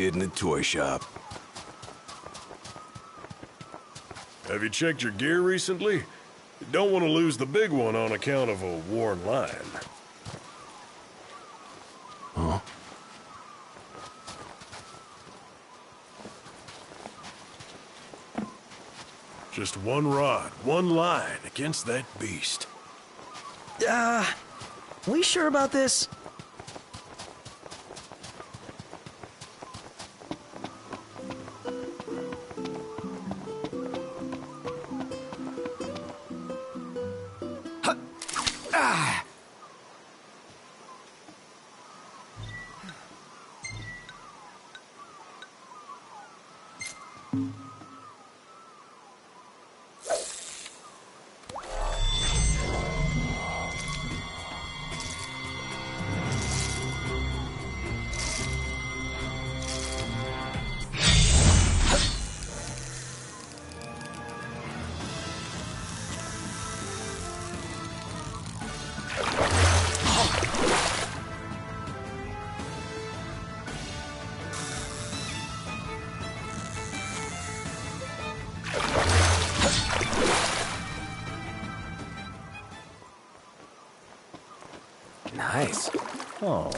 In the toy shop. Have you checked your gear recently? You don't want to lose the big one on account of a worn line. Huh? Just one rod, one line against that beast. We sure about this? Nice. Oh.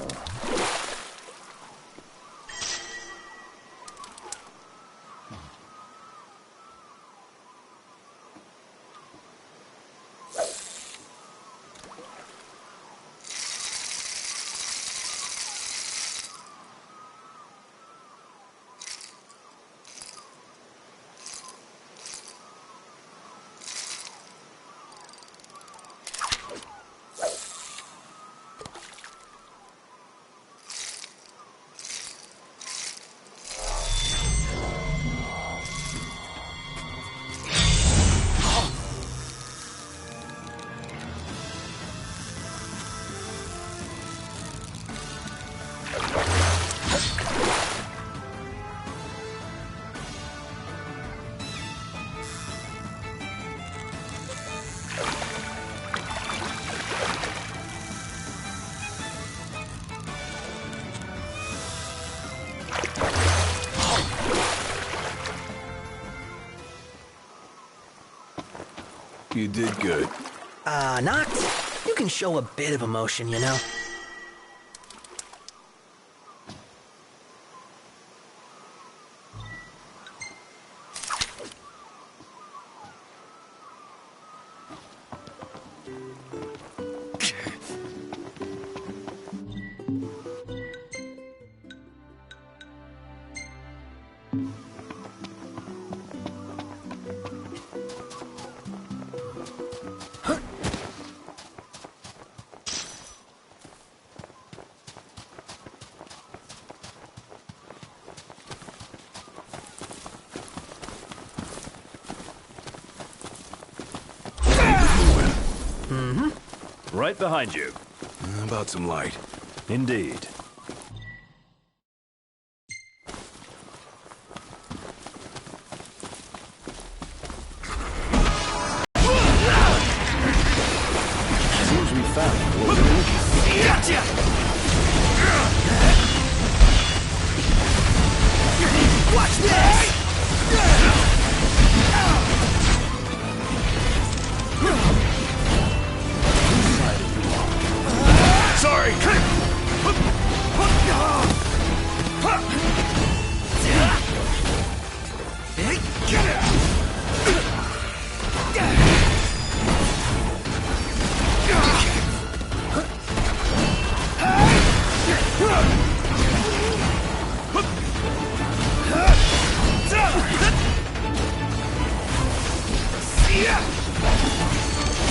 You did good. Noct, you can show a bit of emotion, you know? Right behind you. How about some light? Indeed. Seems we found what we're looking for. Gotcha! Watch this! Sorry!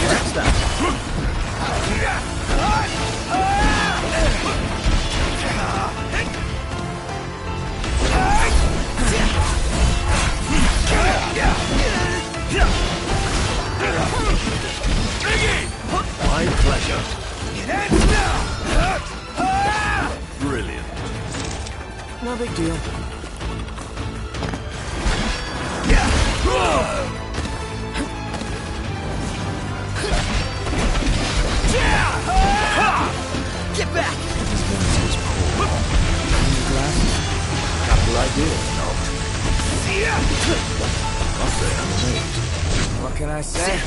Next time. My pleasure. Brilliant. No big deal. Get back! His nose is cold. Glasses? Got whatever I did helped. I'll say I'm amazed. What can I say?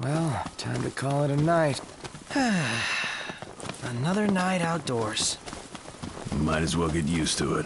Well, time to call it a night. Another night outdoors. Might as well get used to it.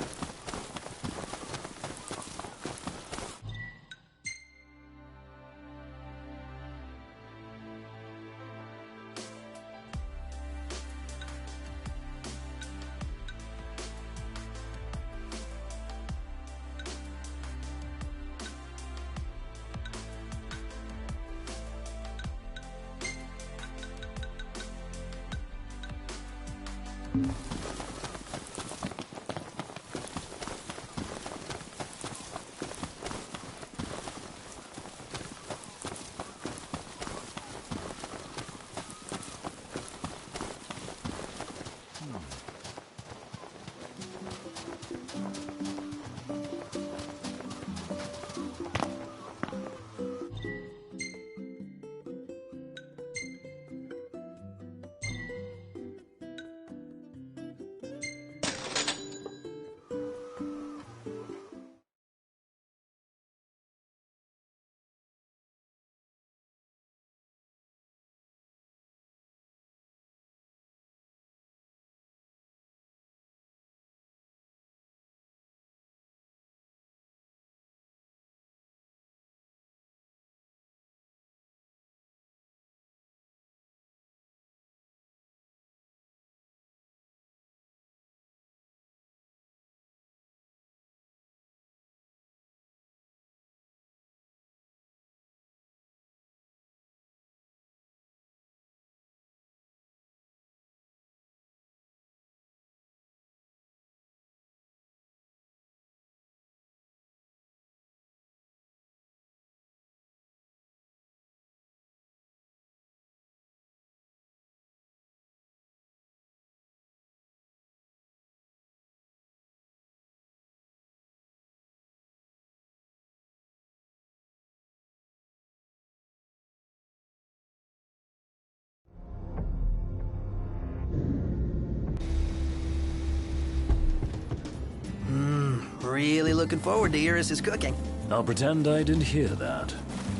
Really looking forward to Iris' cooking. I'll pretend I didn't hear that.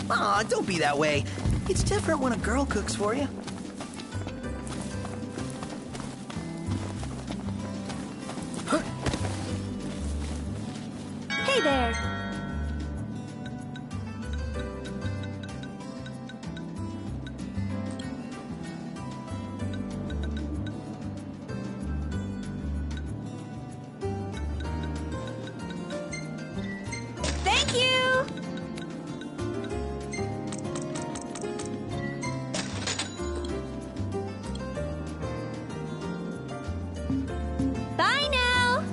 Aw, don't be that way. It's different when a girl cooks for you. Hey there. Thank you. Bye now.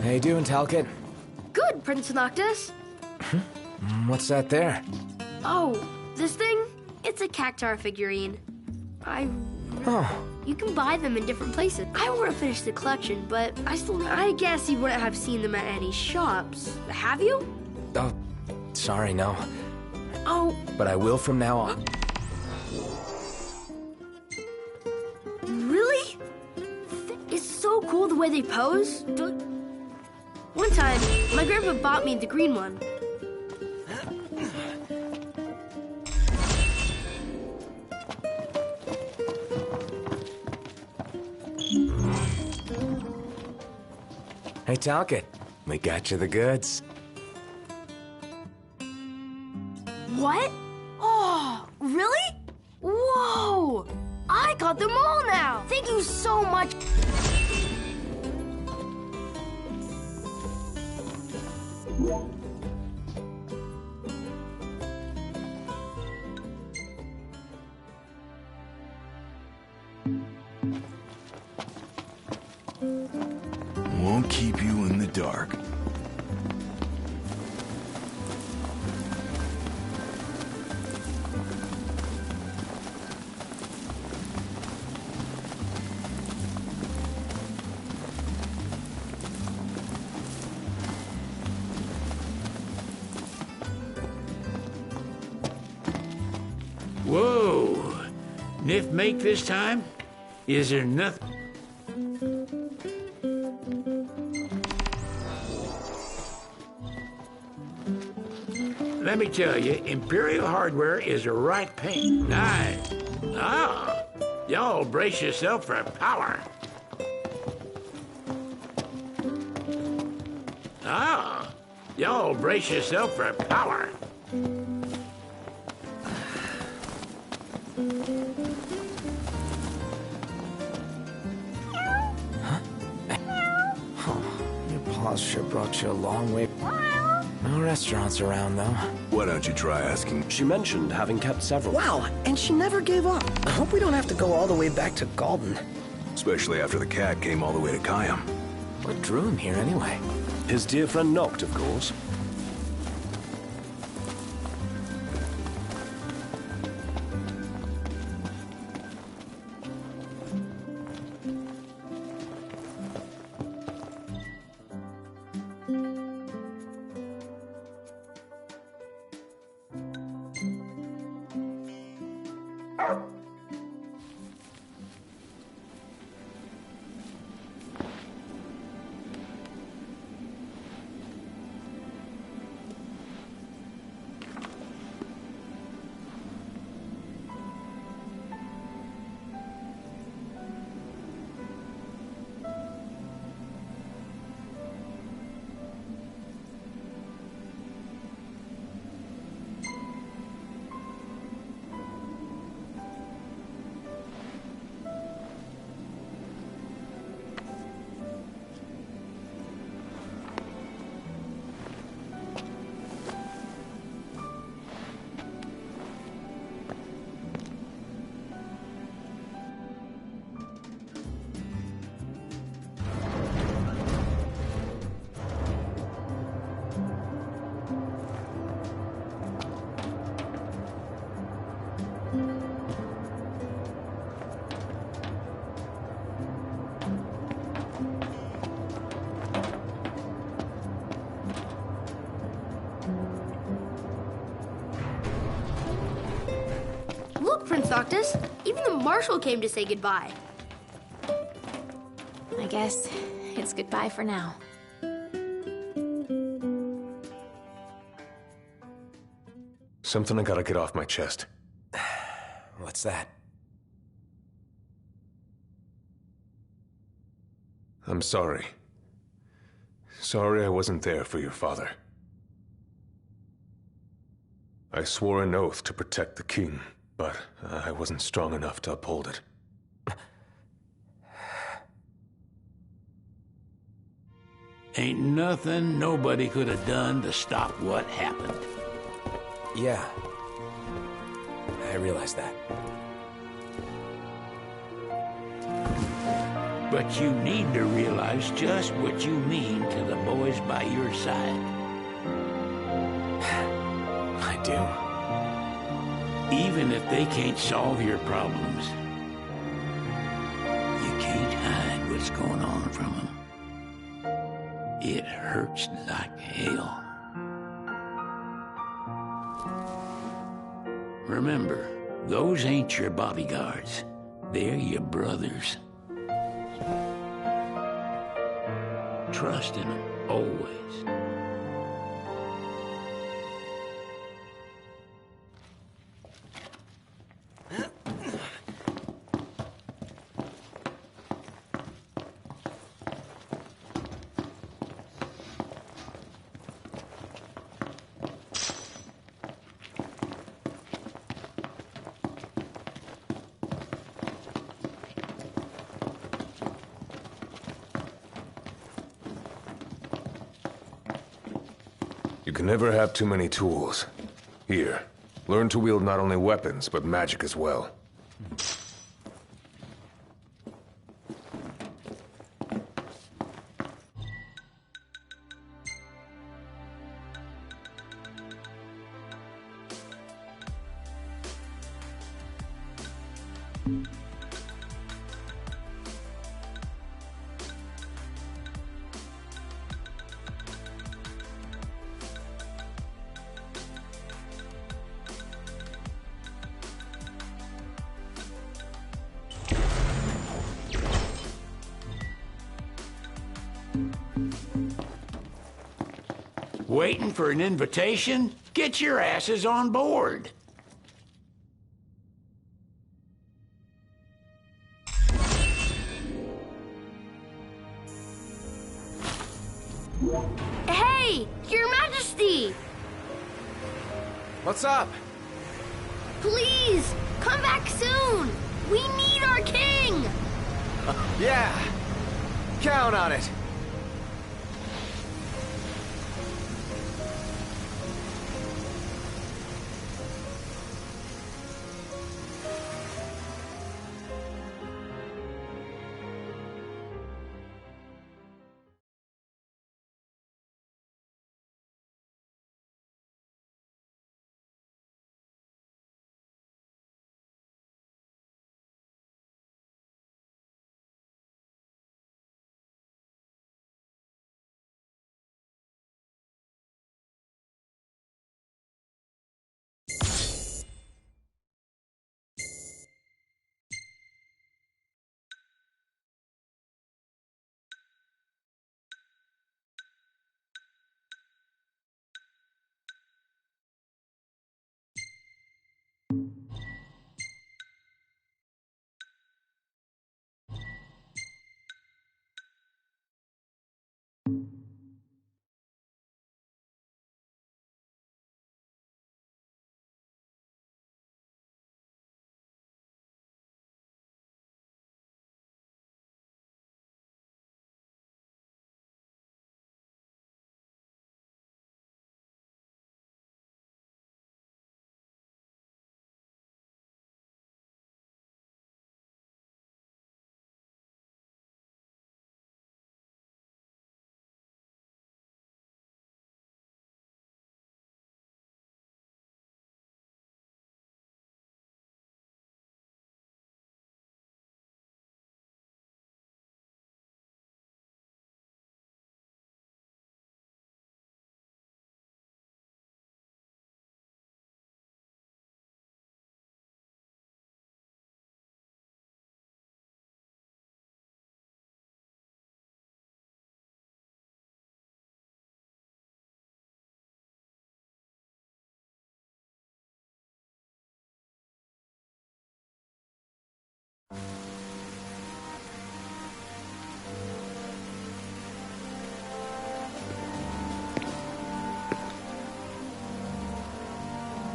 How you doing, Talcott? Good, Prince Noctis. What's that there? Oh, this thing? It's a cactar figurine. Oh, You can buy them in different places. I want to finish the collection, but I guess you wouldn't have seen them at any shops. Have you? oh, sorry, no. Oh, But I will from now on. really? It's so cool the way they pose. One time, my grandpa bought me the green one. Hey, Talcott, we got you the goods. What? Oh, really? Whoa! I caught them all now. Thank you so much. Won't keep you in the dark. Whoa! Niff make this time? Is there nothing? Let me tell you, Imperial hardware is a right pain. Nice. Ah, y'all brace yourself for power. Ah, y'all brace yourself for power. Your paws sure brought you a long way. No restaurants around, though. Why don't you try asking? She mentioned having kept several. Wow, and she never gave up. I hope we don't have to go all the way back to Galden. Especially after the cat came all the way to Kayam. What drew him here, anyway? His dear friend Noct, of course. Look, Prince Noctis, even the Marshal came to say goodbye. I guess it's goodbye for now. Something I gotta get off my chest. What's that? I'm sorry. Sorry I wasn't there for your father. I swore an oath to protect the king, but I wasn't strong enough to uphold it. Ain't nothing nobody could have done to stop what happened. Yeah. I realize that. But you need to realize just what you mean to the boys by your side. I do. Even if they can't solve your problems, you can't hide what's going on from them. It hurts like hell. Remember, those ain't your bodyguards. They're your brothers. Trust in them, always. You can never have too many tools. Here, learn to wield not only weapons, but magic as well. Waiting for an invitation? Get your asses on board. Hey, Your Majesty! What's up? Please, come back soon! We need our king! Yeah. Count on it.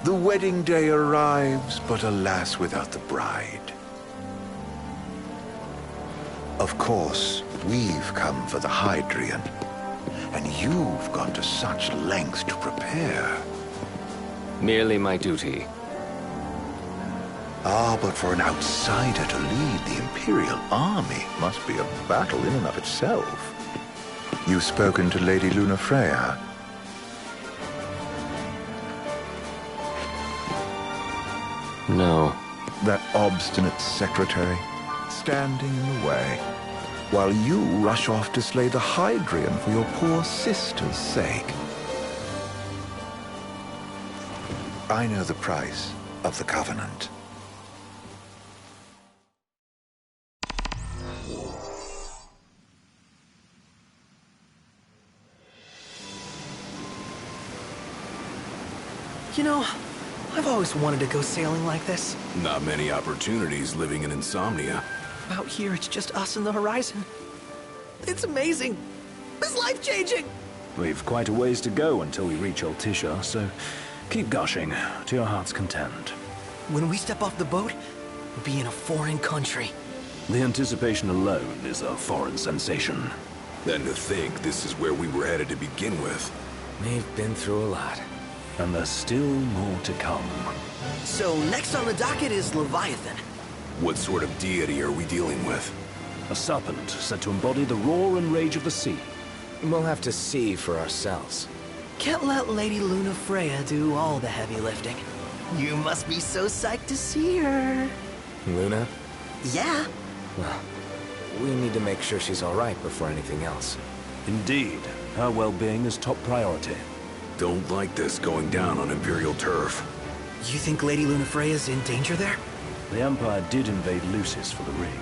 The wedding day arrives, but alas, without the bride. Of course, we've come for the Hydrian, and you've gone to such lengths to prepare. Merely my duty. Ah, but for an outsider to lead the Imperial army must be a battle in and of itself. You've spoken to Lady Lunafreya. No. That obstinate secretary, standing in the way, while you rush off to slay the Hydrian for your poor sister's sake. I know the price of the Covenant. You know, I've always wanted to go sailing like this. Not many opportunities living in Insomnia. Out here, it's just us and the horizon. It's amazing. It's life-changing. We've quite a ways to go until we reach Altisha, so keep gushing to your heart's content. When we step off the boat, we'll be in a foreign country. The anticipation alone is a foreign sensation. Then to think this is where we were headed to begin with. We've been through a lot. And there's still more to come. So next on the docket is Leviathan. What sort of deity are we dealing with? A serpent said to embody the roar and rage of the sea. We'll have to see for ourselves. Can't let Lady Luna Freya do all the heavy lifting. You must be so psyched to see her. Luna? Yeah. Well, we need to make sure she's all right before anything else. Indeed, her well-being is top priority. Don't like this going down on Imperial turf. You think Lady Luna Freya's in danger there? The Empire did invade Lucis for the ring.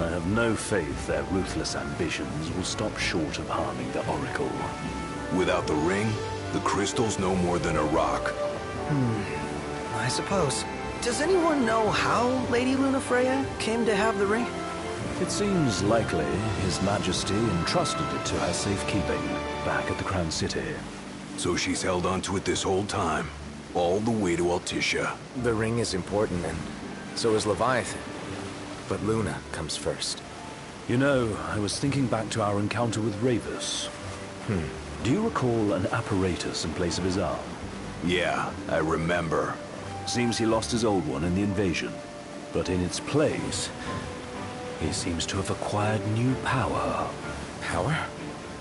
I have no faith their ruthless ambitions will stop short of harming the Oracle. Without the ring, the crystal's no more than a rock. I suppose. Does anyone know how Lady Luna Freya came to have the ring? It seems likely His Majesty entrusted it to her safekeeping back at the Crown City. So she's held onto it this whole time, all the way to Altissia. The ring is important, and so is Leviathan. But Luna comes first. You know, I was thinking back to our encounter with Ravus. Do you recall an apparatus in place of his arm? Yeah, I remember. Seems he lost his old one in the invasion. But in its place, he seems to have acquired new power. Power?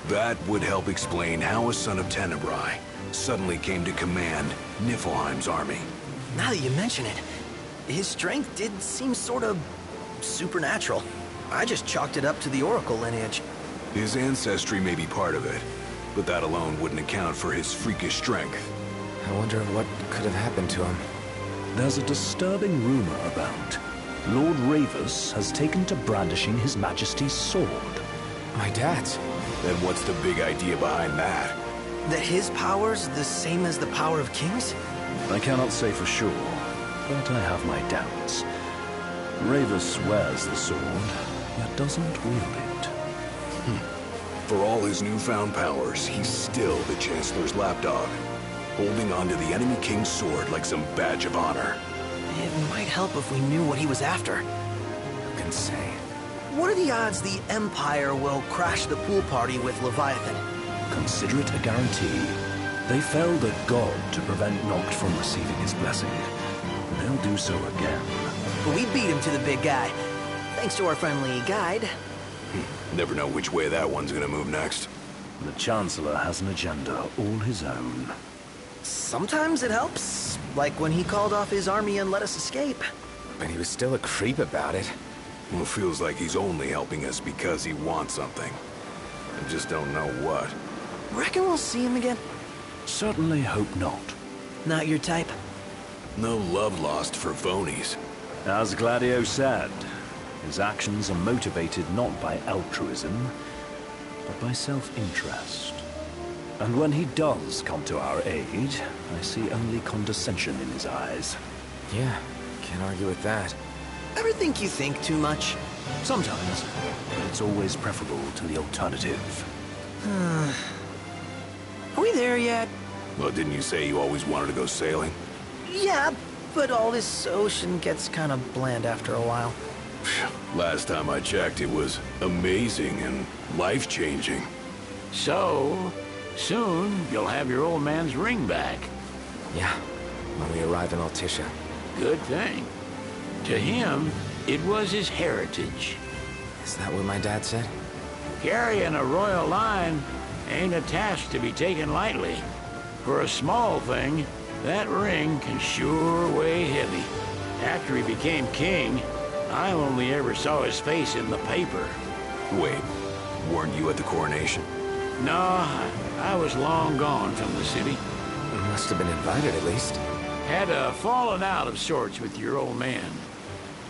That would help explain how a son of Tenebrae suddenly came to command Niflheim's army. Now that you mention it, his strength did seem sort of supernatural. I just chalked it up to the Oracle lineage. His ancestry may be part of it, but that alone wouldn't account for his freakish strength. I wonder what could have happened to him. There's a disturbing rumor about. Lord Ravus has taken to brandishing His Majesty's sword. My dad's. Then what's the big idea behind that? That his power's the same as the power of kings? I cannot say for sure, but I have my doubts. Ravus wears the sword, yet doesn't wield it. For all his newfound powers, he's still the Chancellor's lapdog, holding onto the enemy king's sword like some badge of honor. It might help if we knew what he was after. Who can say? What are the odds the Empire will crash the pool party with Leviathan? Consider it a guarantee. They felled a god to prevent Noct from receiving his blessing. They'll do so again. But we beat him to the big guy, thanks to our friendly guide. Never know which way that one's gonna move next. The Chancellor has an agenda all his own. Sometimes it helps, like when he called off his army and let us escape. But he was still a creep about it. Well, it feels like he's only helping us because he wants something. I just don't know what. Reckon we'll see him again? Certainly hope not. Not your type? No love lost for phonies. As Gladio said, his actions are motivated not by altruism, but by self-interest. And when he does come to our aid, I see only condescension in his eyes. Yeah, can't argue with that. Ever think you think too much? Sometimes, but it's always preferable to the alternative. Are we there yet? Well, didn't you say you always wanted to go sailing? Yeah, but all this ocean gets kind of bland after a while. Last time I checked, it was amazing and life-changing. So, soon you'll have your old man's ring back. Yeah, when we arrive in Altissia. Good thing. To him, it was his heritage. Is that what my dad said? Carrying a royal line ain't a task to be taken lightly. For a small thing, that ring can sure weigh heavy. After he became king, I only ever saw his face in the paper. Wait, weren't you at the coronation? No, I was long gone from the city. We must have been invited at least. Had a falling out of sorts with your old man.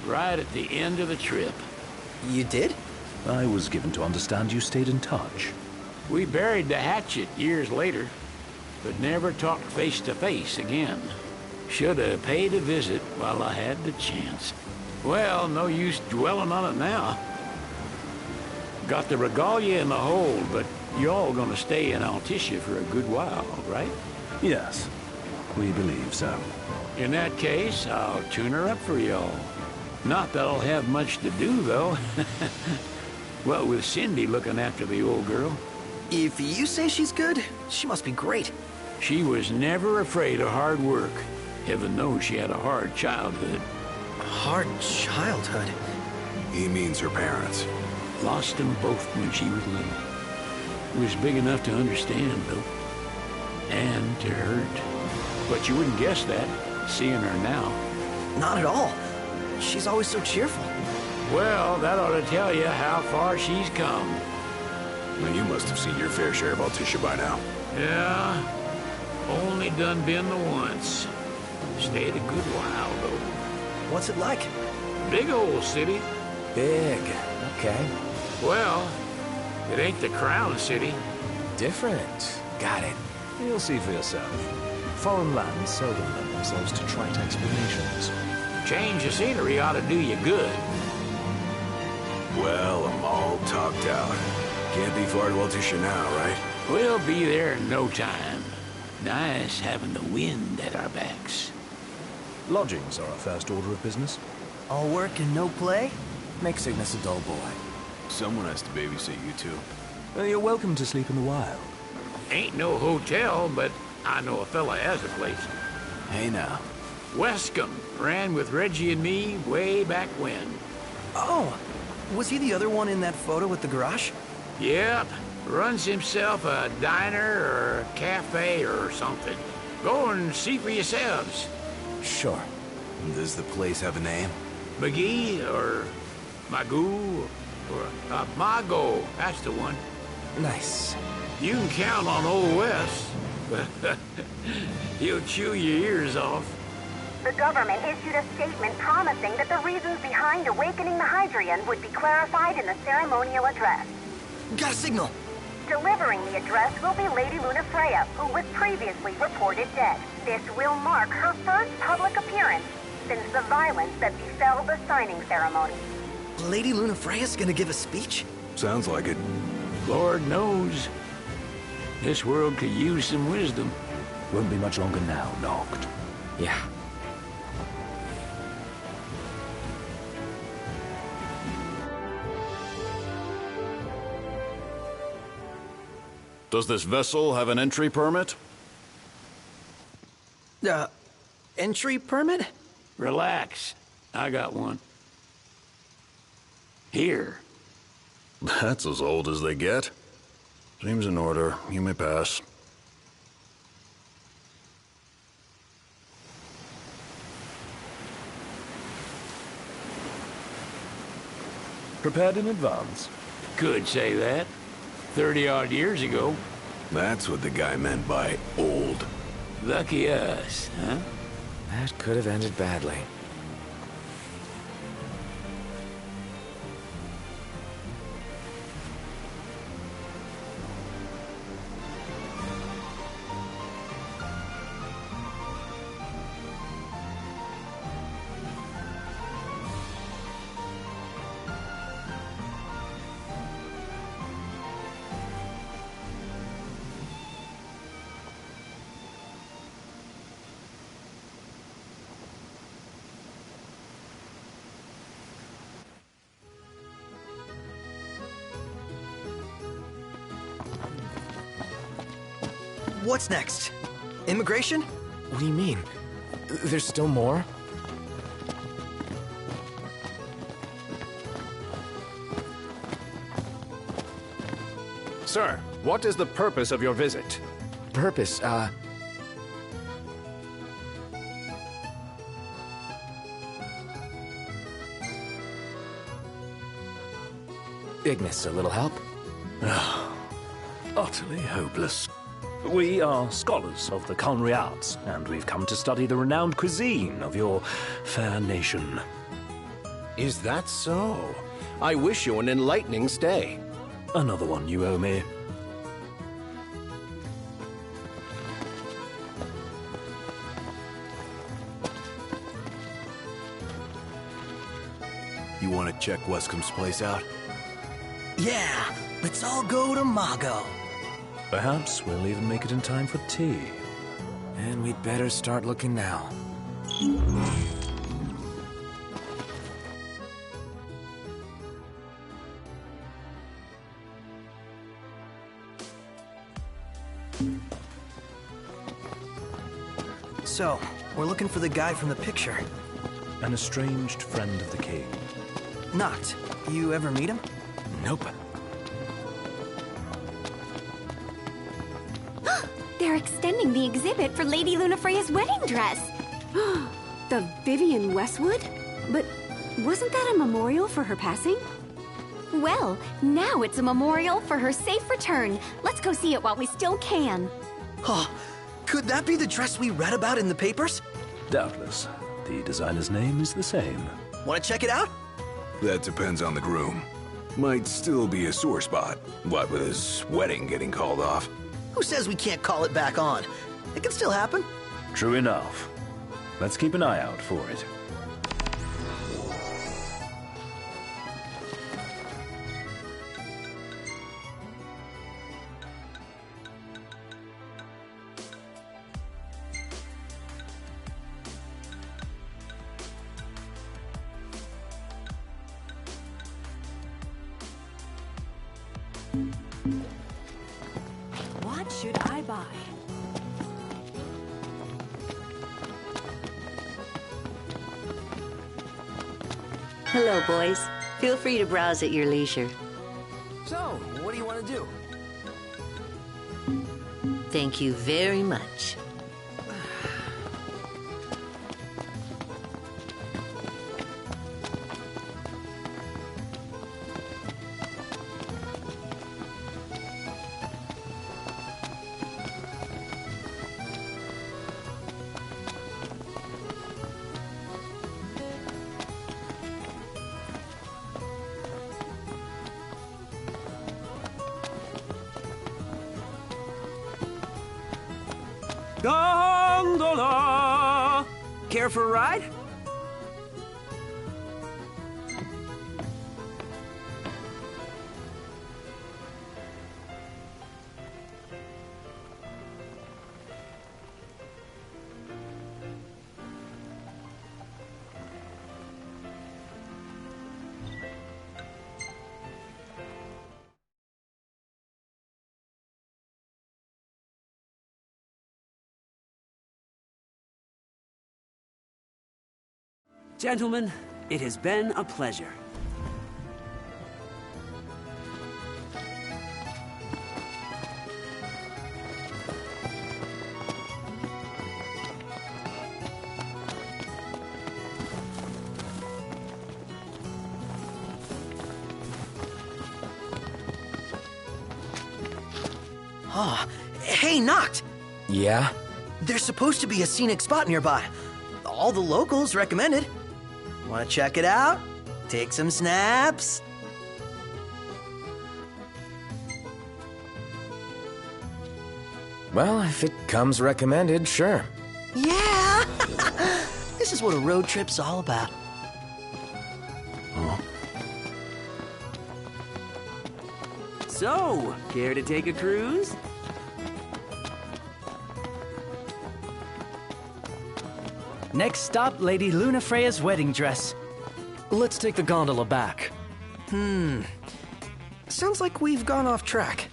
Right at the end of the trip. You did? I was given to understand you stayed in touch. We buried the hatchet years later, but never talked face to face again. Should have paid a visit while I had the chance. Well, no use dwelling on it now. Got the regalia in the hold, but y'all gonna stay in Altissia for a good while, right? Yes, we believe so. In that case, I'll tune her up for y'all. Not that I'll have much to do, though. What with Cindy looking after the old girl. If you say she's good, she must be great. She was never afraid of hard work. Heaven knows she had a hard childhood. Hard childhood? He means her parents. Lost them both when she was little. Was big enough to understand, though. And to hurt. But you wouldn't guess that, seeing her now. Not at all. She's always so cheerful. Well, that ought to tell you how far she's come. Well, you must have seen your fair share of Altissia by now. Yeah, only done been the once. Stayed a good while, though. What's it like? Big old city. Big. Okay. Well, it ain't the crown city. Different. Got it. You'll see for yourself. Foreign lands seldom lend themselves to trite explanations. Change of scenery ought to do you good. Well, I'm all talked out. Can't be far to Altissia now, right? We'll be there in no time. Nice having the wind at our backs. Lodgings are our first order of business. All work and no play? Make Cygnus a dull boy. Someone has to babysit you two. You're welcome to sleep in the wild. Ain't no hotel, but I know a fella has a place. Hey now. Wescombe ran with Reggie and me way back when. Oh, was he the other one in that photo at the garage? Yep, runs himself a diner or a cafe or something. Go and see for yourselves. Sure. Does the place have a name? McGee or Magoo or Mago, that's the one. Nice. You can count on Old West. He'll chew your ears off. The government issued a statement promising that the reasons behind awakening the Hydrian would be clarified in the ceremonial address. Got a signal. Delivering the address will be Lady Lunafreya, who was previously reported dead. This will mark her first public appearance since the violence that befell the signing ceremony. Lady Lunafreya's gonna give a speech? Sounds like it. Lord knows. This world could use some wisdom. Won't be much longer now, Noct. Yeah. Does this vessel have an entry permit? Entry permit? Relax. I got one. Here. That's as old as they get. Seems in order. You may pass. Prepared in advance? Could say that. 30-odd years ago. That's what the guy meant by old. Lucky us, huh? That could have ended badly. What's next? Immigration? What do you mean? There's still more? Sir, what is the purpose of your visit? Purpose, Ignis, a little help? Utterly hopeless. We are scholars of the culinary arts, and we've come to study the renowned cuisine of your fair nation. Is that so? I wish you an enlightening stay. Another one you owe me. You want to check Wescombe's place out? Yeah, let's all go to Mago. Perhaps we'll even make it in time for tea. And we'd better start looking now. So, we're looking for the guy from the picture. An estranged friend of the king. Noct, you ever meet him? Nope. They're extending the exhibit for Lady Lunafreya's wedding dress. The Vivian Westwood? But wasn't that a memorial for her passing? Well, now it's a memorial for her safe return. Let's go see it while we still can. Oh, could that be the dress we read about in the papers? Doubtless. The designer's name is the same. Want to check it out? That depends on the groom. Might still be a sore spot. What with his wedding getting called off? Who says we can't call it back on? It can still happen. True enough. Let's keep an eye out for it. What should I buy? Hello, boys. Feel free to browse at your leisure. So, what do you want to do? Thank you very much. Gondola! Care for a ride? Gentlemen, it has been a pleasure. Oh, hey, Noct! Yeah? There's supposed to be a scenic spot nearby. All the locals recommend it. Want to check it out? Take some snaps? Well, if it comes recommended, sure. Yeah! This is what a road trip's all about. So, care to take a cruise? Next stop, Lady Lunafreya's wedding dress. Let's take the gondola back. Sounds like we've gone off track.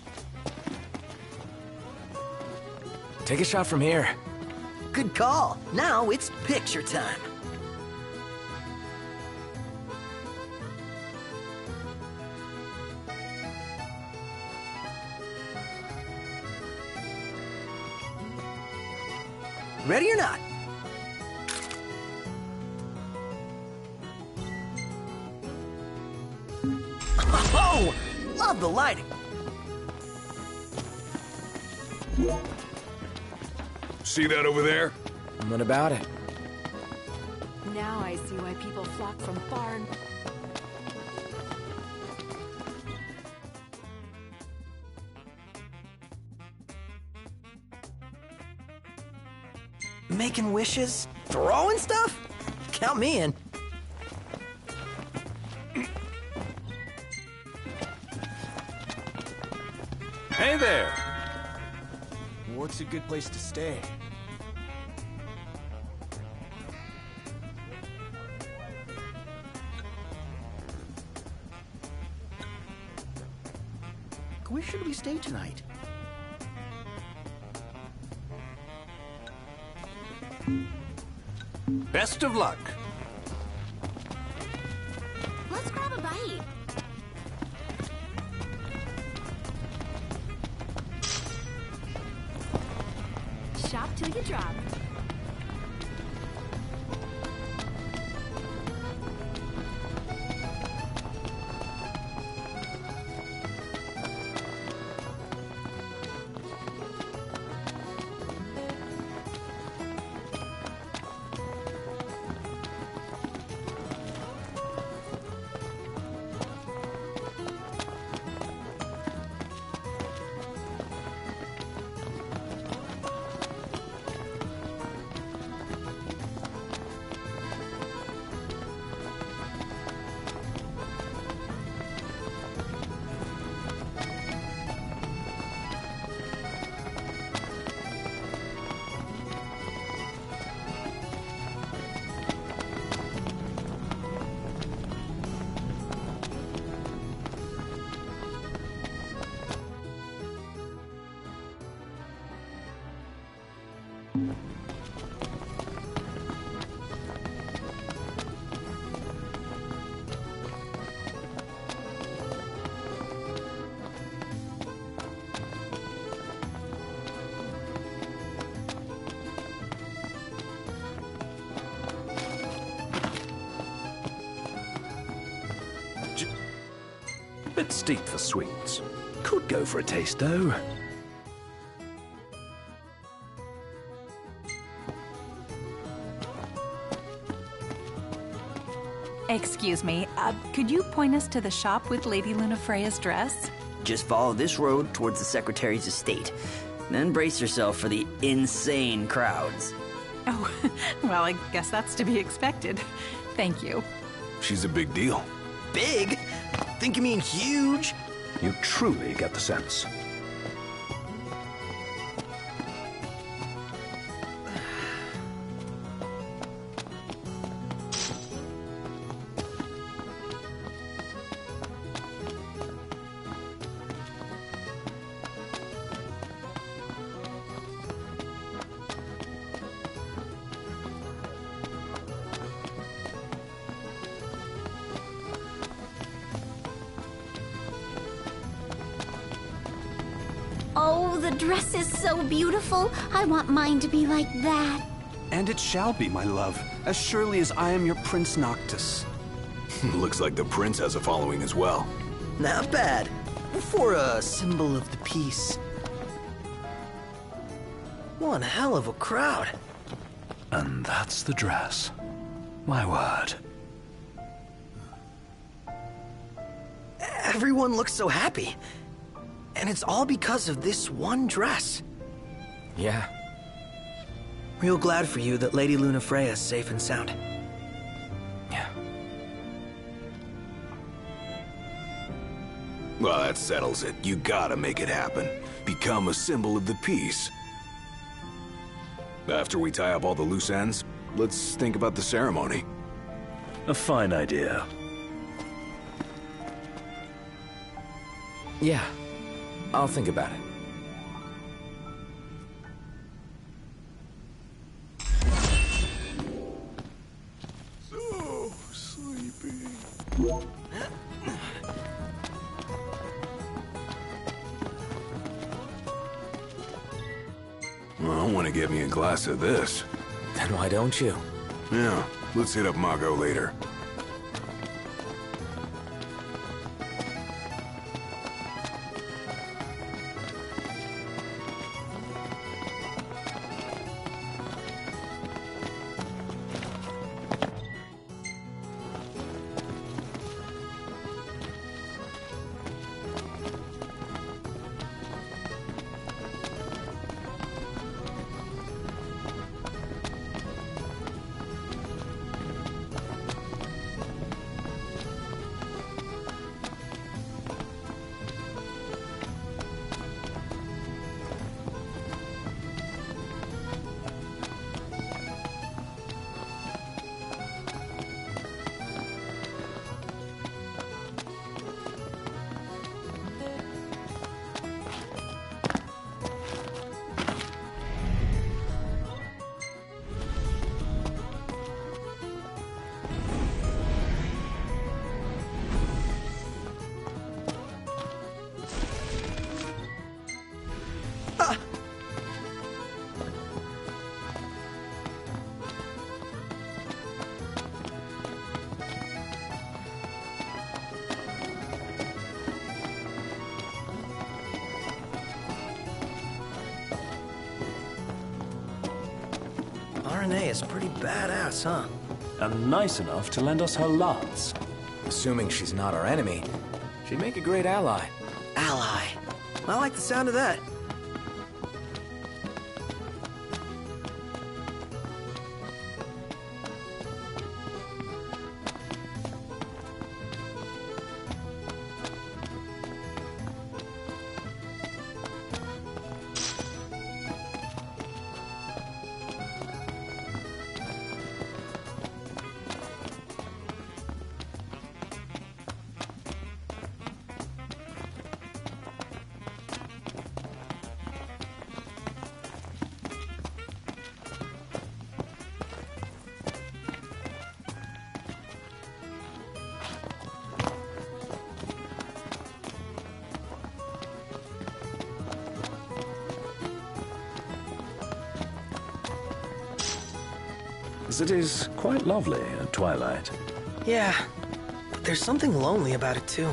Take a shot from here. Good call. Now it's picture time. Ready or not? Oh, love the lighting. See that over there? What about it? Now I see why people flock from far and... Making wishes? Throwing stuff? Count me in. Hey there! What's a good place to stay? Where should we stay tonight? Best of luck. Let's grab a bite. Shop till you drop. Bit steep for sweets. Could go for a taste, though. Excuse me, could you point us to the shop with Lady Lunafreya's dress? Just follow this road towards the Secretary's estate. Then brace yourself for the insane crowds. Oh, well, I guess that's to be expected. Thank you. She's a big deal. Big? Think you mean huge? You truly get the sense. Oh, the dress is so beautiful. I want mine to be like that. And it shall be, my love, as surely as I am your Prince Noctis. Looks like the prince has a following as well. Not bad. For a symbol of the peace. One hell of a crowd. And that's the dress. My word. Everyone looks so happy. And it's all because of this one dress. Yeah. Real glad for you that Lady Lunafreya is safe and sound. Yeah. Well, that settles it. You gotta make it happen. Become a symbol of the peace. After we tie up all the loose ends, let's think about the ceremony. A fine idea. Yeah. I'll think about it. So sleepy. Well, I want to get me a glass of this. Then why don't you? Yeah, let's hit up Margot later. Renee is pretty badass, huh? And nice enough to lend us her lance. Assuming she's not our enemy, she'd make a great ally. Ally. I like the sound of that. The city's quite lovely at twilight. Yeah, but there's something lonely about it, too.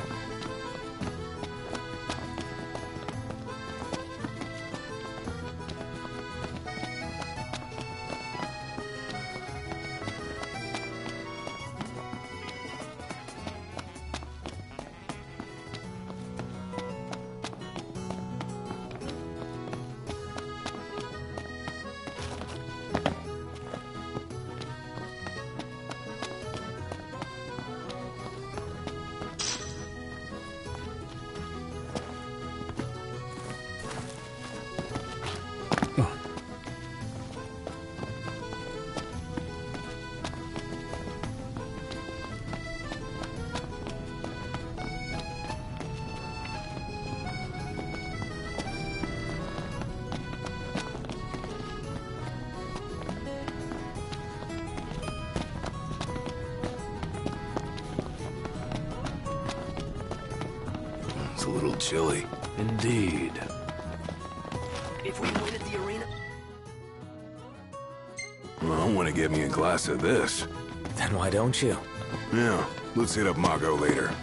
It's a little chilly. Indeed. If we win at the arena... Well, I want to get me a glass of this. Then why don't you? Yeah, let's hit up Margot later.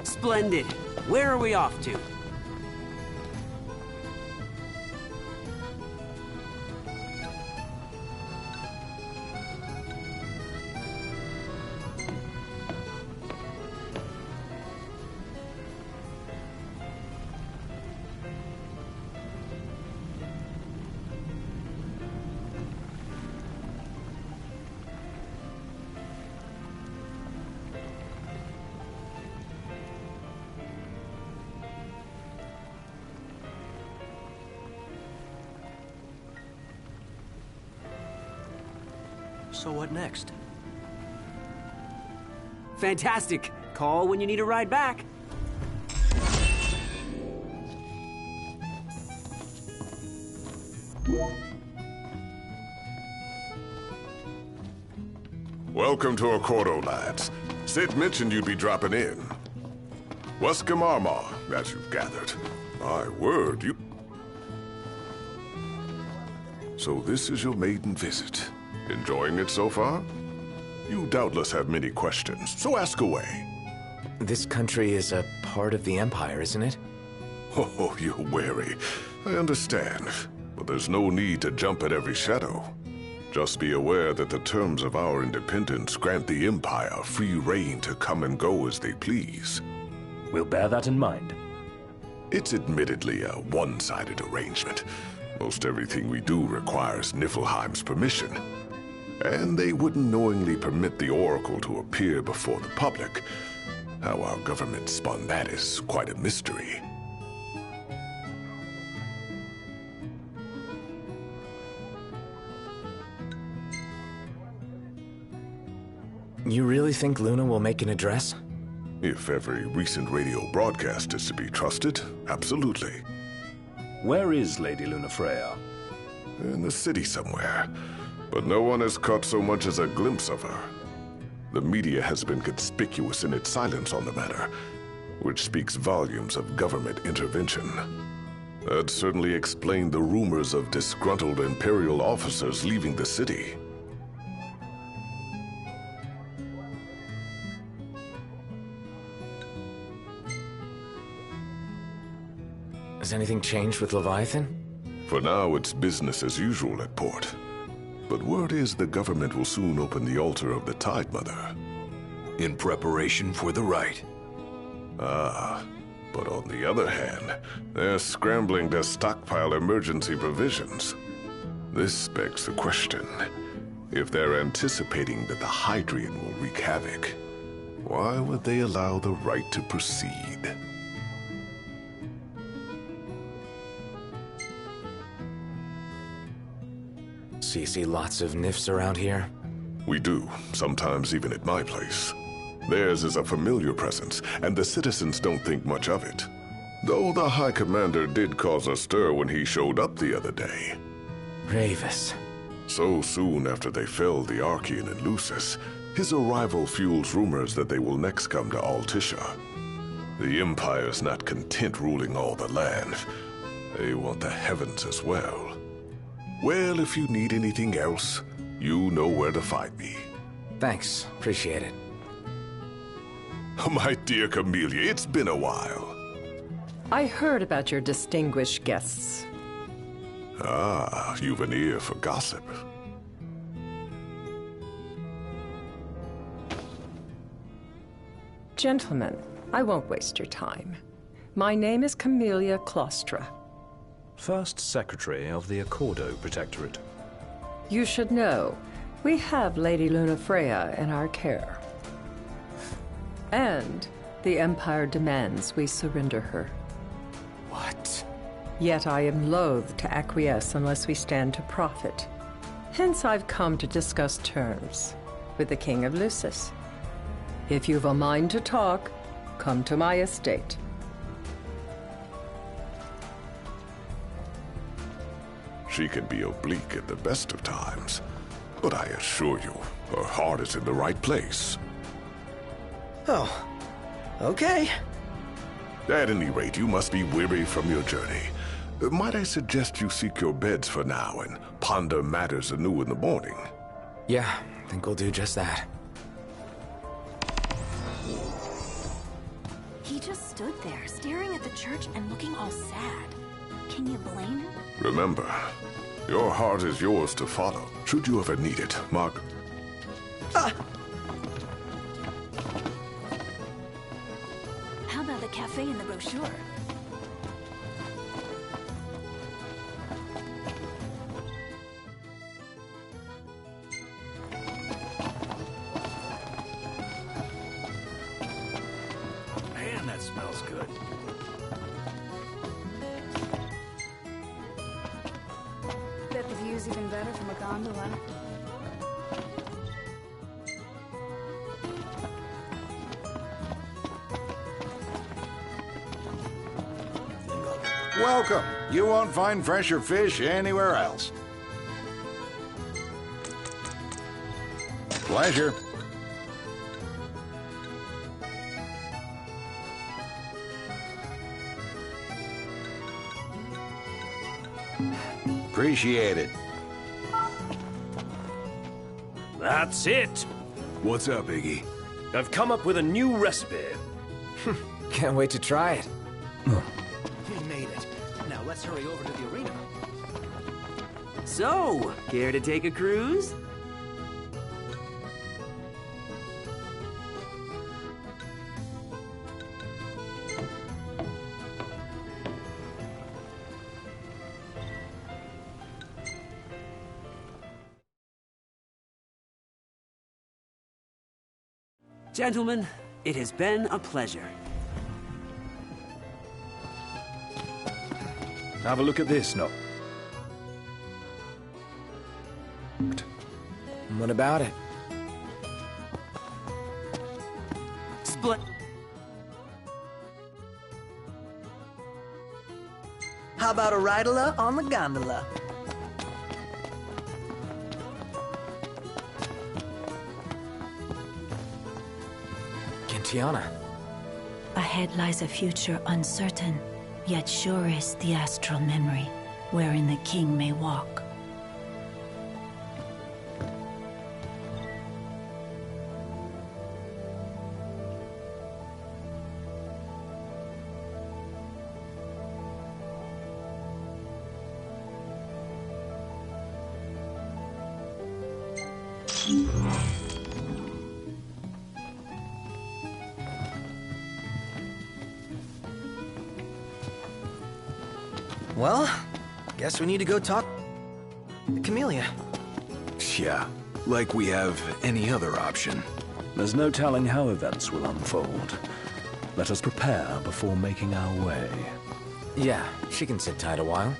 Splendid. Where are we off to? So what next? Fantastic. Call when you need a ride back. Welcome to Accordo, lads. Sid mentioned you'd be dropping in. Weskamarma, as you've gathered. My word, you... So this is your maiden visit. Enjoying it so far? You doubtless have many questions, so ask away. This country is a part of the Empire, isn't it? Oh, you're wary. I understand. But there's no need to jump at every shadow. Just be aware that the terms of our independence grant the Empire free reign to come and go as they please. We'll bear that in mind. It's admittedly a one-sided arrangement. Most everything we do requires Niflheim's permission. And they wouldn't knowingly permit the Oracle to appear before the public. How our government spun that is quite a mystery. You really think Luna will make an address? If every recent radio broadcast is to be trusted, absolutely. Where is Lady Lunafreya? In the city somewhere, but no one has caught so much as a glimpse of her. The media has been conspicuous in its silence on the matter, which speaks volumes of government intervention. That certainly explained the rumors of disgruntled Imperial officers leaving the city. Has anything changed with Leviathan? For now, it's business as usual at port. But word is the government will soon open the altar of the Tide Mother. In preparation for the rite. Ah, but on the other hand, they're scrambling to stockpile emergency provisions. This begs the question, if they're anticipating that the Hydrian will wreak havoc, why would they allow the rite to proceed? So you see lots of nifs around here? We do, sometimes even at my place. Theirs is a familiar presence, and the citizens don't think much of it. Though the High Commander did cause a stir when he showed up the other day. Ravis. So soon after they felled the Archean and Lucis, his arrival fuels rumors that they will next come to Altisha. The Empire's not content ruling all the land. They want the heavens as well. Well, if you need anything else, you know where to find me. Thanks. Appreciate it. My dear Camellia, it's been a while. I heard about your distinguished guests. Ah, you've an ear for gossip. Gentlemen, I won't waste your time. My name is Camellia Claustra. First Secretary of the Accordo Protectorate. You should know, we have Lady Lunafreya in our care. And the Empire demands we surrender her. What? Yet I am loath to acquiesce unless we stand to profit. Hence I've come to discuss terms with the King of Lucis. If you've a mind to talk, come to my estate. She can be oblique at the best of times, but I assure you, her heart is in the right place. Oh, okay. At any rate, you must be weary from your journey. Might I suggest you seek your beds for now and ponder matters anew in the morning? Yeah, I think we'll do just that. He just stood there, staring at the church and looking all sad. Can you blame him? Remember, your heart is yours to follow. Should you ever need it, Mark. How about the cafe in the brochure? Man, that smells good. Bet the view's even better from a gondola. Welcome. You won't find fresher fish anywhere else. Pleasure. Appreciate it. That's it! What's up, Iggy? I've come up with a new recipe. Can't wait to try it. We made it. Now let's hurry over to the arena. So, care to take a cruise? Gentlemen, it has been a pleasure. Have a look at this, no? What about it? Split. How about a ride-a-la on the gondola? Tiana. Ahead lies a future uncertain, yet sure is the astral memory, wherein the king may walk. Well, guess we need to go talk to Camellia. Yeah, like we have any other option. There's no telling how events will unfold. Let us prepare before making our way. Yeah, she can sit tight a while.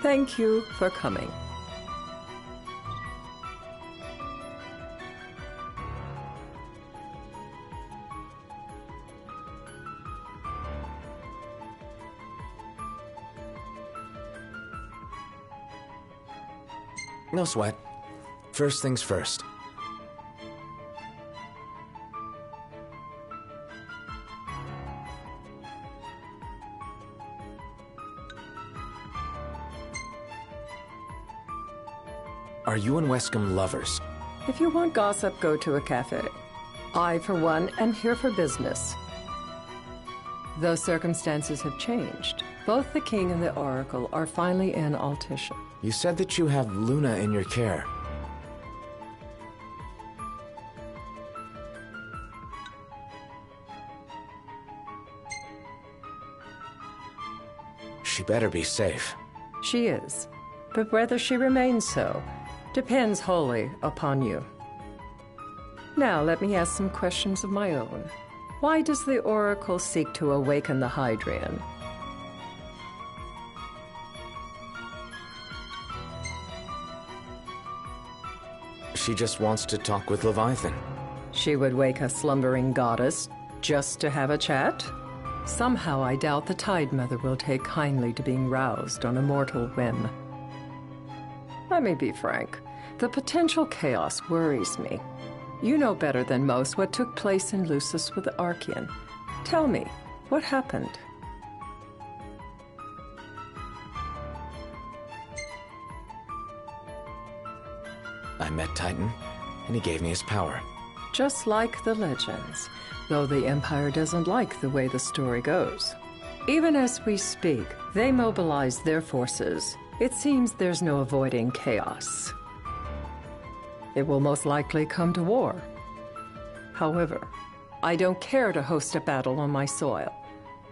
Thank you for coming. No sweat. First things first. Are you and Wescombe lovers? If you want gossip, go to a cafe. I, for one, am here for business. Though circumstances have changed, both the King and the Oracle are finally in Altissia. You said that you have Luna in your care. She better be safe. She is, but whether she remains so depends wholly upon you. Now let me ask some questions of my own. Why does the Oracle seek to awaken the Hydrian? She just wants to talk with Leviathan. She would wake a slumbering goddess just to have a chat? Somehow I doubt the Tide Mother will take kindly to being roused on a mortal whim. Let me be frank. The potential chaos worries me. You know better than most what took place in Lucis with the Archean. Tell me, what happened? I met Titan, and he gave me his power. Just like the legends, though the Empire doesn't like the way the story goes. Even as we speak, they mobilize their forces. It seems there's no avoiding chaos. It will most likely come to war. However, I don't care to host a battle on my soil.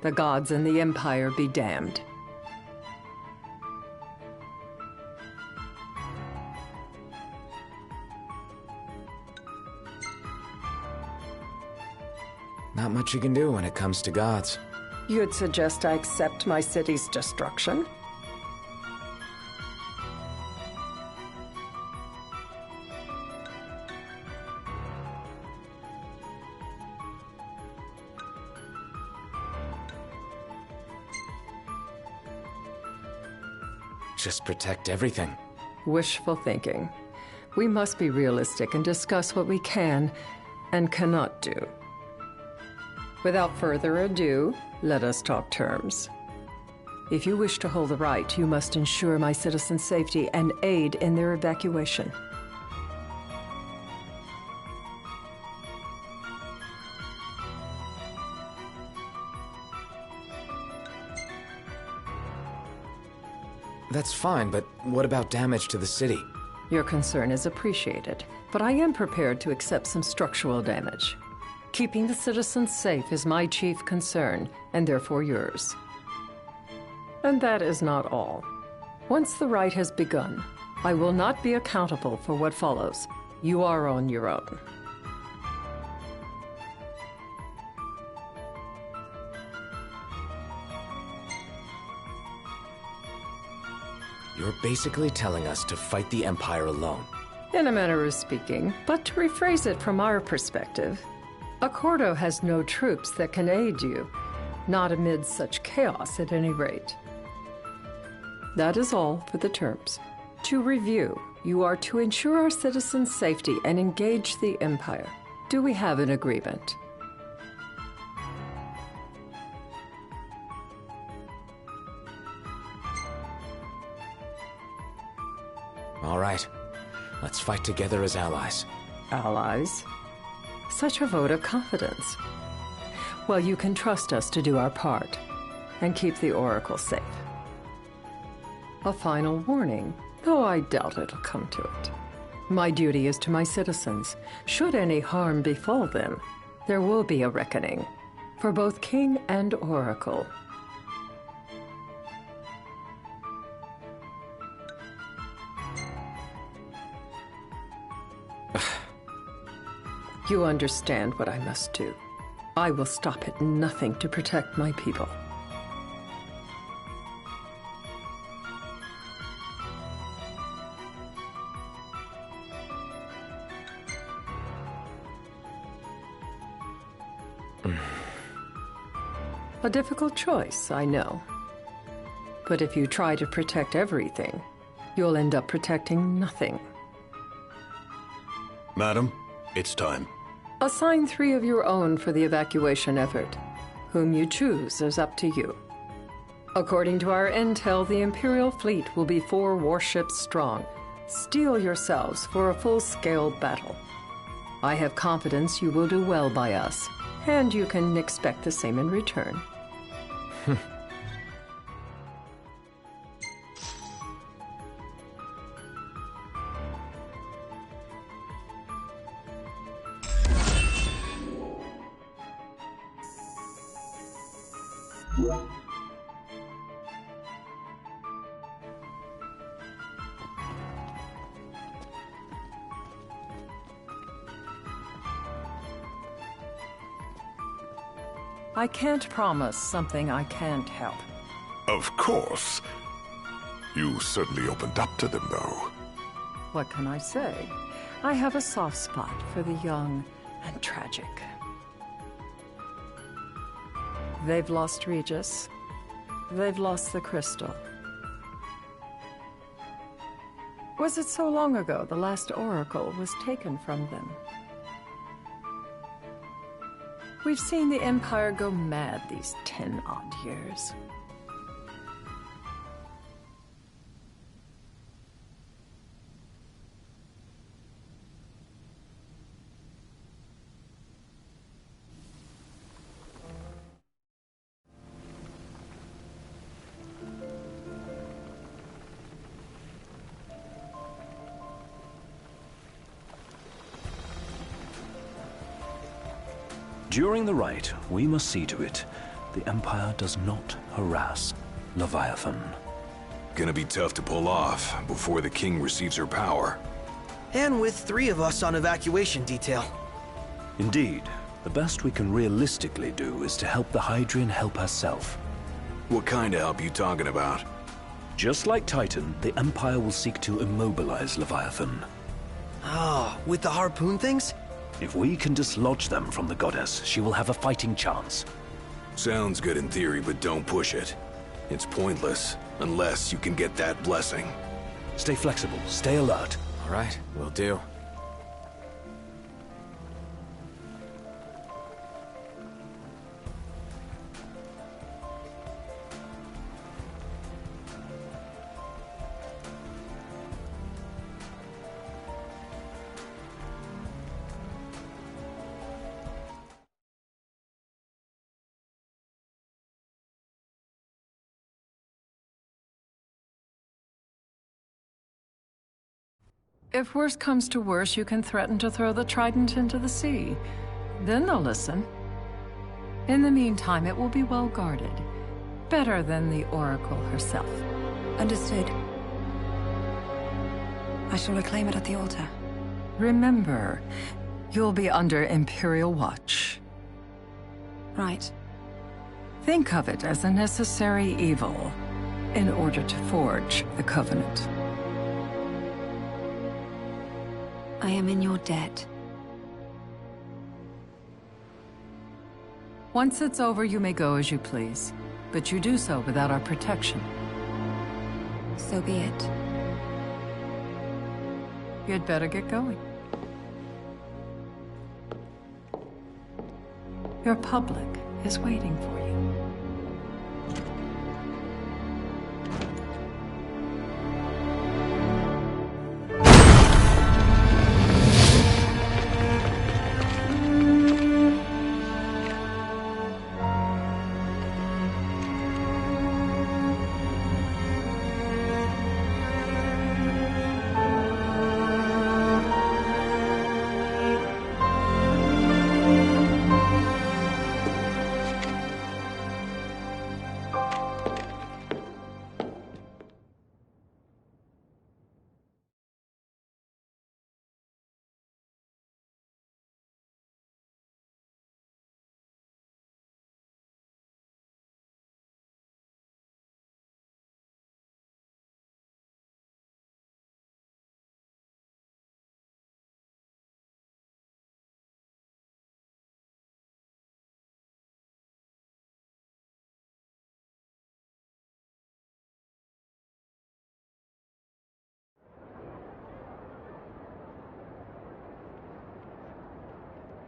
The gods and the Empire be damned. Not much you can do when it comes to gods. You'd suggest I accept my city's destruction? Just protect everything. Wishful thinking. We must be realistic and discuss what we can and cannot do. Without further ado, let us talk terms. If you wish to hold the right, you must ensure my citizens' safety and aid in their evacuation. That's fine, but what about damage to the city? Your concern is appreciated, but I am prepared to accept some structural damage. Keeping the citizens safe is my chief concern, and therefore yours. And that is not all. Once the rite has begun, I will not be accountable for what follows. You are on your own. You're basically telling us to fight the Empire alone. In a manner of speaking, but to rephrase it from our perspective, Accordo has no troops that can aid you, not amid such chaos at any rate. That is all for the terms. To review, you are to ensure our citizens' safety and engage the Empire. Do we have an agreement? All right. Let's fight together as allies. Allies? Such a vote of confidence. Well, you can trust us to do our part and keep the Oracle safe. A final warning, though I doubt it'll come to it. My duty is to my citizens. Should any harm befall them, there will be a reckoning for both King and Oracle. You understand what I must do. I will stop at nothing to protect my people. A difficult choice, I know. But if you try to protect everything, you'll end up protecting nothing. Madam, it's time. Assign 3 of your own for the evacuation effort. Whom you choose is up to you. According to our intel, the Imperial fleet will be 4 warships strong. Steel yourselves for a full-scale battle. I have confidence you will do well by us, and you can expect the same in return. I can't promise something I can't help. Of course. You certainly opened up to them, though. What can I say? I have a soft spot for the young and tragic. They've lost Regis. They've lost the crystal. Was it so long ago the last oracle was taken from them? We've seen the Empire go mad these 10-odd years. During the rite, we must see to it the Empire does not harass Leviathan. Gonna be tough to pull off before the king receives her power. And with 3 of us on evacuation detail. Indeed. The best we can realistically do is to help the Hydraean help herself. What kind of help you talking about? Just like Titan, the Empire will seek to immobilize Leviathan. Oh, with the harpoon things? If we can dislodge them from the goddess, she will have a fighting chance. Sounds good in theory, but don't push it. It's pointless, unless you can get that blessing. Stay flexible, stay alert. All right, will do. If worse comes to worse, you can threaten to throw the trident into the sea. Then they'll listen. In the meantime, it will be well guarded. Better than the Oracle herself. Understood. I shall reclaim it at the altar. Remember, you'll be under Imperial watch. Right. Think of it as a necessary evil in order to forge the Covenant. I am in your debt. Once it's over, you may go as you please. But you do so without our protection. So be it. You'd better get going. Your public is waiting for you.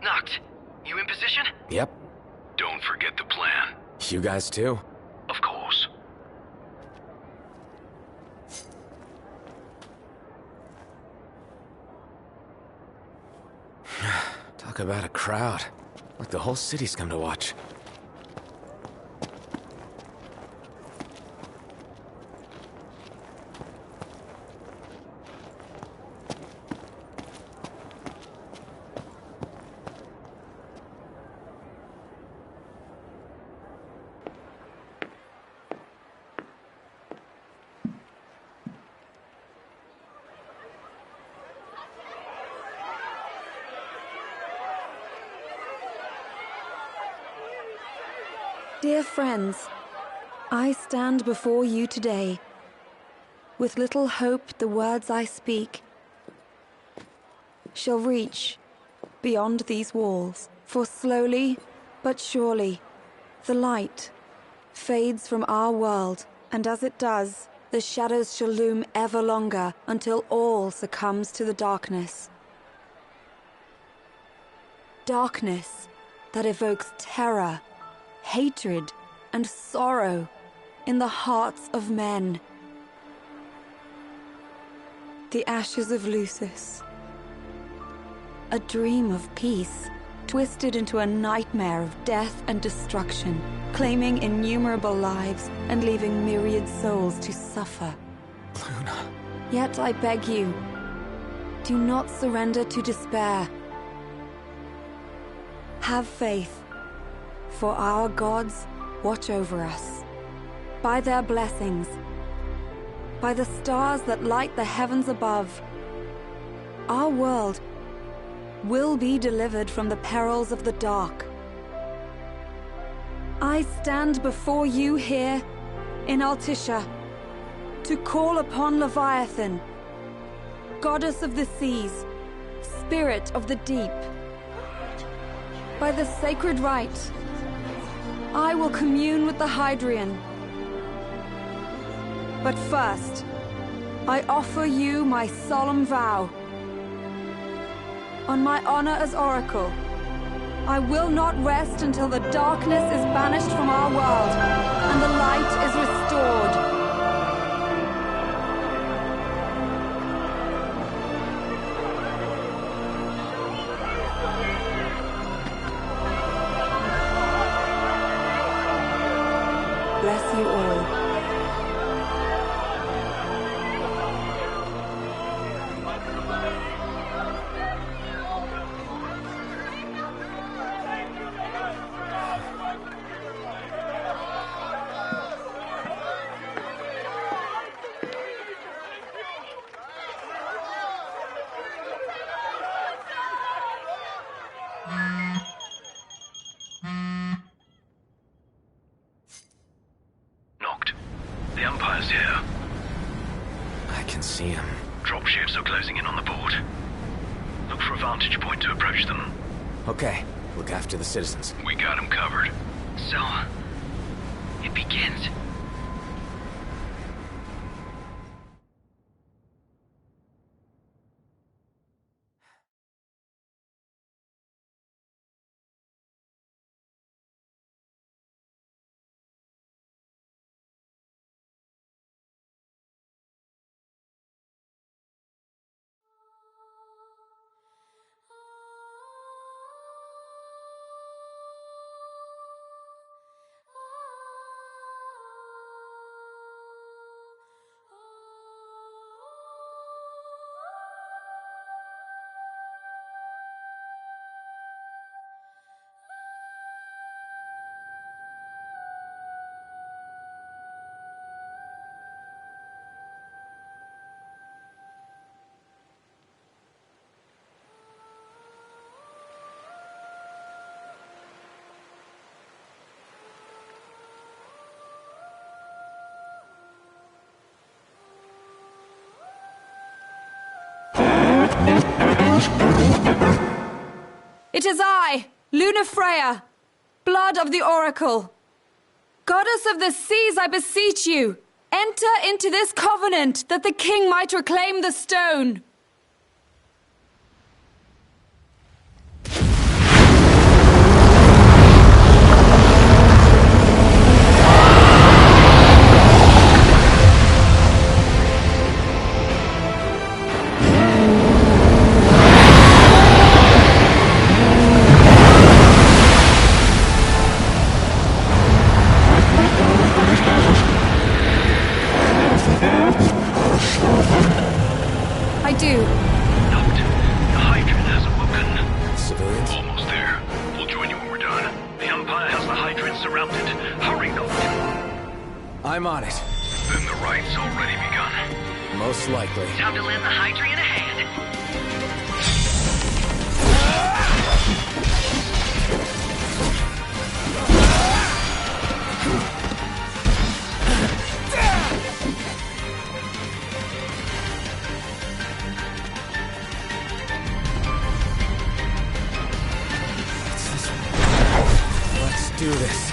Noct, you in position? Yep. Don't forget the plan. You guys too? Of course. Talk about a crowd. Like the whole city's come to watch. Dear friends, I stand before you today. With little hope the words I speak shall reach beyond these walls. For slowly but surely, the light fades from our world, and as it does, the shadows shall loom ever longer until all succumbs to the darkness. Darkness that evokes terror, hatred, and sorrow in the hearts of men. The ashes of Lucis. A dream of peace, twisted into a nightmare of death and destruction, claiming innumerable lives and leaving myriad souls to suffer. Luna. Yet I beg you, do not surrender to despair. Have faith, for our gods watch over us. By their blessings, by the stars that light the heavens above, our world will be delivered from the perils of the dark. I stand before you here in Altisha to call upon Leviathan, goddess of the seas, spirit of the deep. By the sacred rite, I will commune with the Hydrian. But first, I offer you my solemn vow. On my honor as Oracle, I will not rest until the darkness is banished from our world and the light is restored. Bless you all. The Empire's here. I can see him. Dropships are closing in on the port. Look for a vantage point to approach them. Okay, look after the citizens. We got them covered. So, it begins. It is I, Luna Freya, blood of the Oracle. Goddess of the seas, I beseech you, enter into this covenant that the king might reclaim the stone. I do. Noct, the Hydrian has awoken. Civilians? Almost there. We'll join you when we're done. The Empire has the Hydrian surrounded. Hurry, Noct. I'm on it. Then the rite's already begun. Most likely. Time to lend the Hydrian a hand. Let's do this.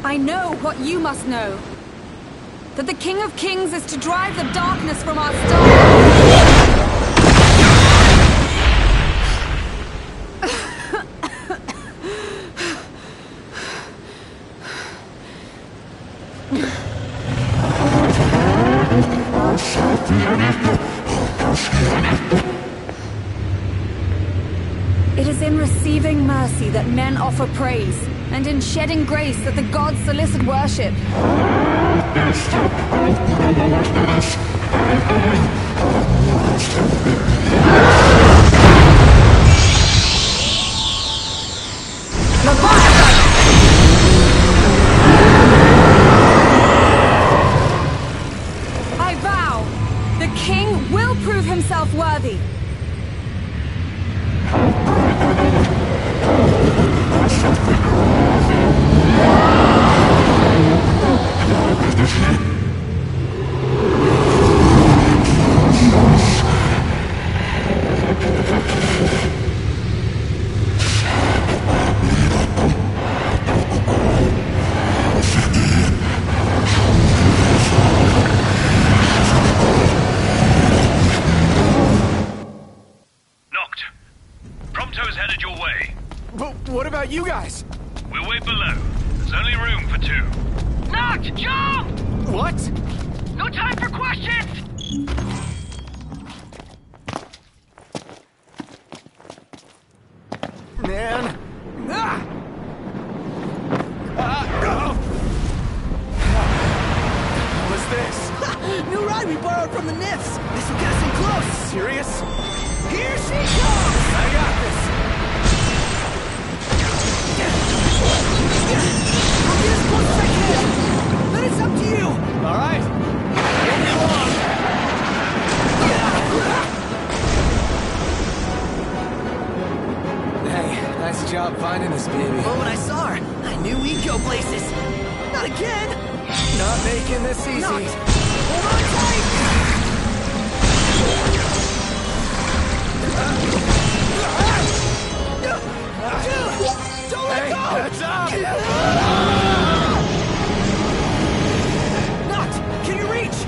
I know what you must know. That the King of Kings is to drive the darkness from our stars. It is in receiving mercy that men offer praise, and in shedding grace that the gods solicit worship. I vow, the king will prove himself worthy. Knocked. Prompto's headed your way. But what about you guys? We'll wait below. There's only room for two. Knocked! Jump! What? No time for questions! Man. Ah! What's this? New ride we borrowed from the Nifs. This will get us in close. Serious? Here she comes! I got this. I'll get as close as I can. Then it's up to you. All right. Won't be long. Hey, nice job finding this baby. But when I saw her, I knew we'd go places. Not again. Not making this easy. Knocked. Hold on tight. Dude, don't let Hey, go. heads up. Knocked. Can you reach?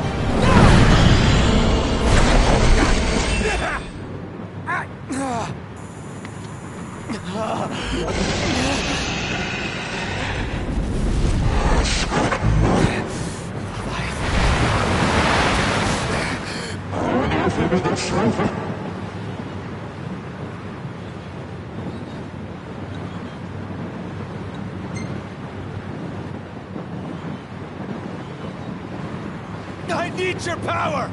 I need your power!